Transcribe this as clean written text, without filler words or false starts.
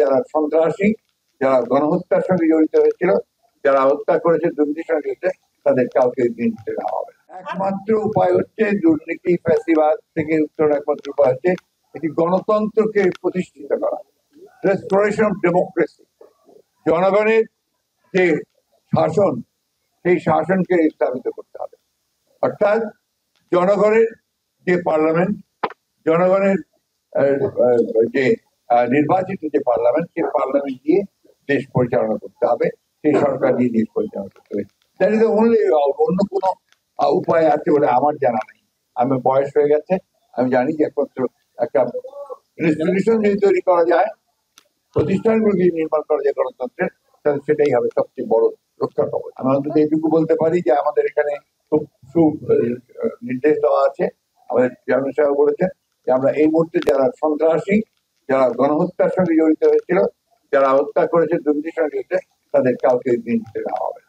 যারা সন্ত্রাসী, যারা গণহত্যার সঙ্গে জড়িত হয়েছিল, যারা হত্যা করেছে, দুর্নীতির সঙ্গে জড়িত, তাদের কাউকে দিতে দেওয়া হবে না। একমাত্র উপায় হচ্ছে দুর্নীতি ফ্যাসিবাদ থেকে উত্তরণ, একমাত্র উপায় হচ্ছে একটি গণতন্ত্রকে প্রতিষ্ঠিত করা, রেস্টোরেশন অফ ডেমোক্রেসি। জনগণের যে শাসন, সেই শাসনকে স্থাপিত করতে হবে। অর্থাৎ জনগণের যে পার্লামেন্ট, জনগণের যে নির্বাচিত যে পার্লামেন্ট, সেই পার্লামেন্ট দিয়ে দেশ পরিচালনা করতে হবে, সেই সরকার দিয়ে দেশ পরিচালনা করতে হবে। That is only. অন্য কোনো উপায় আছে বলে আমার জানা নেই। আমার বয়স হয়ে গেছে, আমি জানি যে একমাত্র একটা ইনস্টিটিউশন যদি তৈরি করা যায়, প্রতিষ্ঠানগুলোকে নির্মাণ করা যায় গণতন্ত্রের, তাহলে সেটাই হবে সবচেয়ে বড় রক্ষা কবচ। আমি অন্তত এইটুকু বলতে পারি যে আমাদের এখানে খুব নির্দেশ দেওয়া আছে। আমাদের চেয়ারম্যান সাহেব বলেছেন যে আমরা এই মুহূর্তে যারা সন্ত্রাসী, যারা গণহত্যার সঙ্গে জড়িত হয়েছিল, যারা হত্যা করেছে, দুর্নীতির সঙ্গে জড়িত, তাদের কাউকে দিতে দেওয়া হবে।